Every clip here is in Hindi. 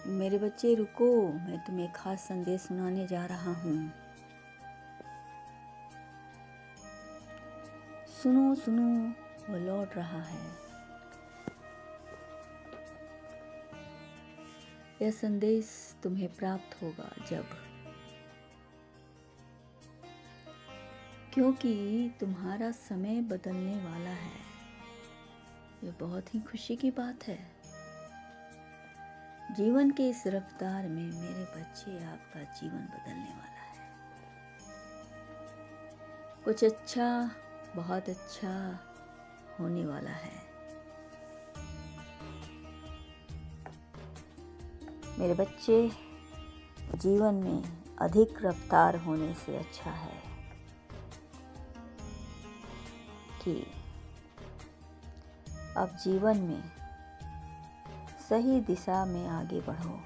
मेरे बच्चे रुको, मैं तुम्हें खास संदेश सुनाने जा रहा हूँ। सुनो सुनो, वो लौट रहा है। यह संदेश तुम्हें प्राप्त होगा क्योंकि तुम्हारा समय बदलने वाला है। यह बहुत ही खुशी की बात है। जीवन के इस रफ्तार में मेरे बच्चे आपका जीवन बदलने वाला है। कुछ अच्छा, बहुत अच्छा होने वाला है। मेरे बच्चे, जीवन में अधिक रफ्तार होने से अच्छा है कि अब जीवन में सही दिशा में आगे बढ़ो।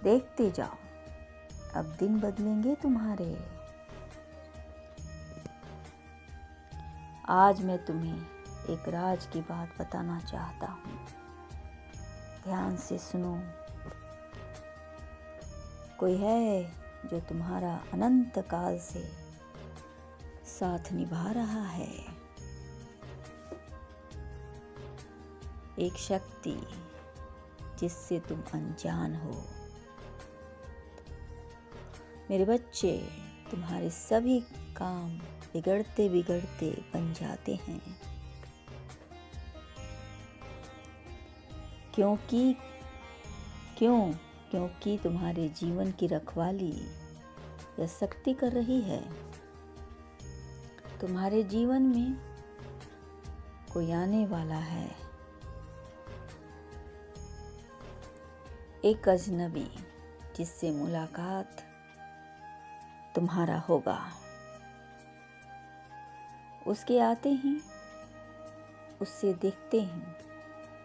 देखते जाओ, अब दिन बदलेंगे तुम्हारे। आज मैं तुम्हें एक राज की बात बताना चाहता हूँ। ध्यान से सुनो। कोई है जो तुम्हारा अनंत काल से साथ निभा रहा है। एक शक्ति जिससे तुम अनजान हो। मेरे बच्चे, तुम्हारे सभी काम बिगड़ते बिगड़ते बन जाते हैं, क्योंकि तुम्हारे जीवन की रखवाली यह शक्ति कर रही है। तुम्हारे जीवन में कोई आने वाला है, एक अजनबी जिससे मुलाकात तुम्हारा होगा। उसके आते ही, उससे देखते ही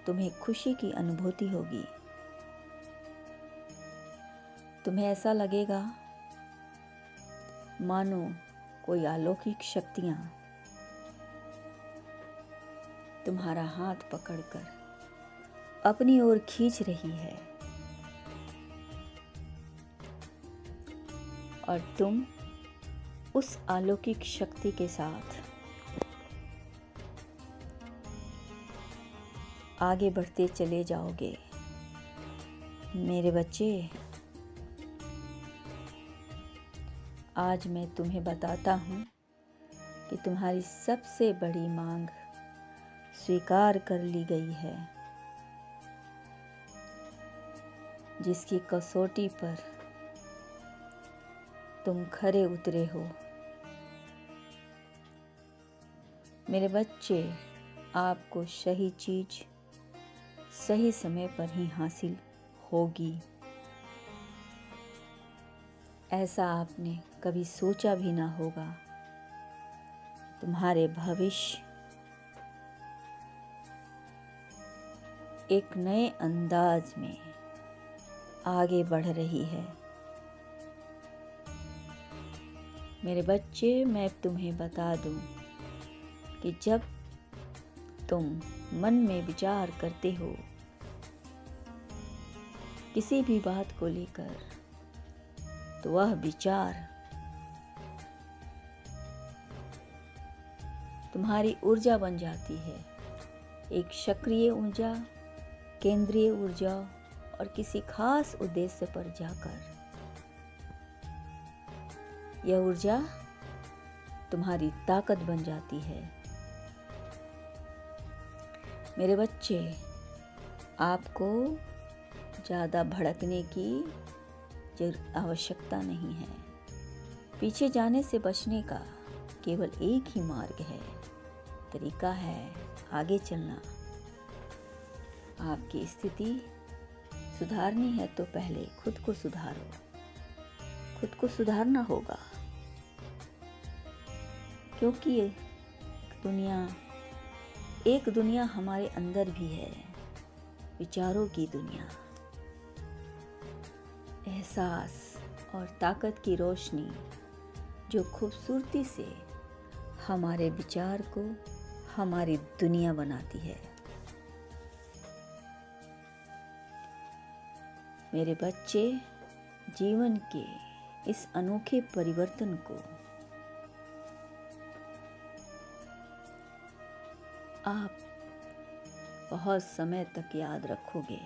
तुम्हें खुशी की अनुभूति होगी। तुम्हें ऐसा लगेगा मानो कोई अलौकिक शक्तियां तुम्हारा हाथ पकड़कर अपनी ओर खींच रही है और तुम उस अलौकिक शक्ति के साथ आगे बढ़ते चले जाओगे। मेरे बच्चे, आज मैं तुम्हें बताता हूँ कि तुम्हारी सबसे बड़ी मांग स्वीकार कर ली गई है, जिसकी कसौटी पर तुम खरे उतरे हो। मेरे बच्चे, आपको सही चीज सही समय पर ही हासिल होगी। ऐसा आपने कभी सोचा भी ना होगा। तुम्हारे भविष्य एक नए अंदाज में आगे बढ़ रही है। मेरे बच्चे, मैं तुम्हें बता दूं कि जब तुम मन में विचार करते हो किसी भी बात को लेकर, तो वह विचार तुम्हारी ऊर्जा बन जाती है। एक सक्रिय ऊर्जा, केंद्रीय ऊर्जा और किसी खास उद्देश्य पर जाकर यह ऊर्जा तुम्हारी ताकत बन जाती है। मेरे बच्चे, आपको ज़्यादा भड़कने की आवश्यकता नहीं है। पीछे जाने से बचने का केवल एक ही मार्ग है, तरीका है आगे चलना। आपकी स्थिति सुधारनी है तो पहले खुद को सुधारो। खुद को सुधारना होगा, क्योंकि एक दुनिया हमारे अंदर भी है, विचारों की दुनिया। एहसास और ताकत की रोशनी जो खूबसूरती से हमारे विचार को हमारी दुनिया बनाती है। मेरे बच्चे, जीवन के इस अनोखे परिवर्तन को आप बहुत समय तक याद रखोगे,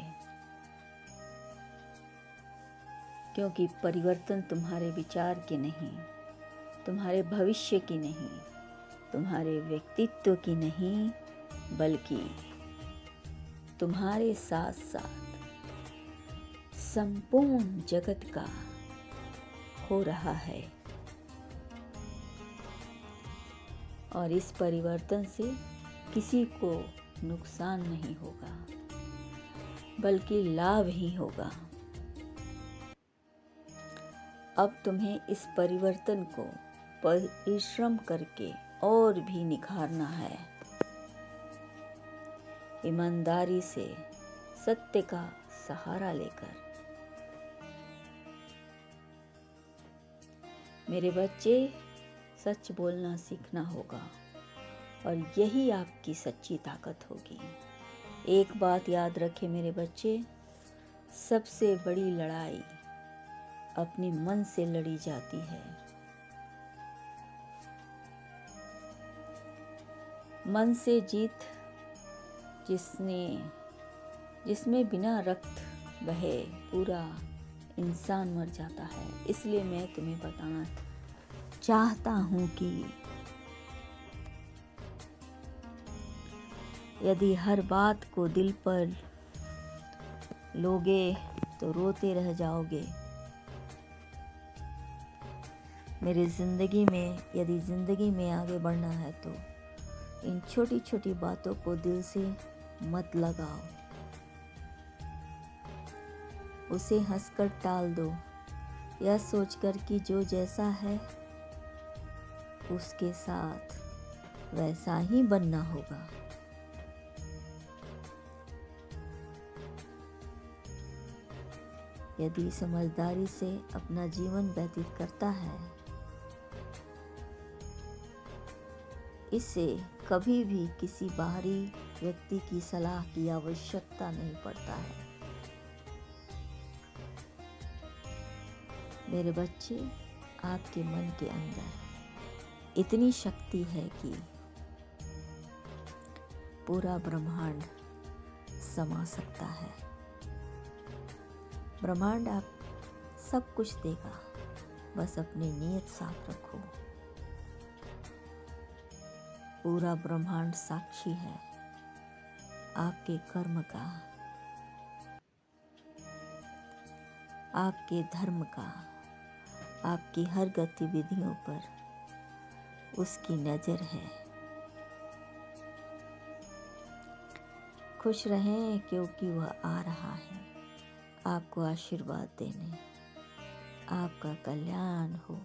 क्योंकि परिवर्तन तुम्हारे विचार के नहीं, तुम्हारे भविष्य की नहीं, तुम्हारे व्यक्तित्व की नहीं, बल्कि तुम्हारे साथ साथ संपूर्ण जगत का हो रहा है। और इस परिवर्तन से किसी को नुकसान नहीं होगा, बल्कि लाभ ही होगा। अब तुम्हें इस परिवर्तन को परिश्रम करके और भी निखारना है। ईमानदारी से, सत्य का सहारा लेकर। मेरे बच्चे, सच बोलना सीखना होगा और यही आपकी सच्ची ताकत होगी। एक बात याद रखें मेरे बच्चे, सबसे बड़ी लड़ाई अपने मन से लड़ी जाती है। मन से जीत जिसमें बिना रक्त बहे पूरा इंसान मर जाता है। इसलिए मैं तुम्हें बताना चाहता हूँ कि यदि हर बात को दिल पर लोगे तो रोते रह जाओगे। मेरी ज़िंदगी में यदि ज़िंदगी में आगे बढ़ना है तो इन छोटी छोटी बातों को दिल से मत लगाओ, उसे हंसकर टाल दो, यह सोचकर कि जो जैसा है उसके साथ वैसा ही बनना होगा। यदि समझदारी से अपना जीवन व्यतीत करता है, इससे कभी भी किसी बाहरी व्यक्ति की सलाह की आवश्यकता नहीं पड़ता है। मेरे बच्चे, आपके मन के अंदर इतनी शक्ति है कि पूरा ब्रह्मांड समा सकता है। ब्रह्मांड आप सब कुछ देगा, बस अपनी नीयत साफ रखो। पूरा ब्रह्मांड साक्षी है आपके कर्म का, आपके धर्म का, आपकी हर गतिविधियों पर उसकी नज़र है। खुश रहें क्योंकि वह आ रहा है आपको आशीर्वाद देने। आपका कल्याण हो।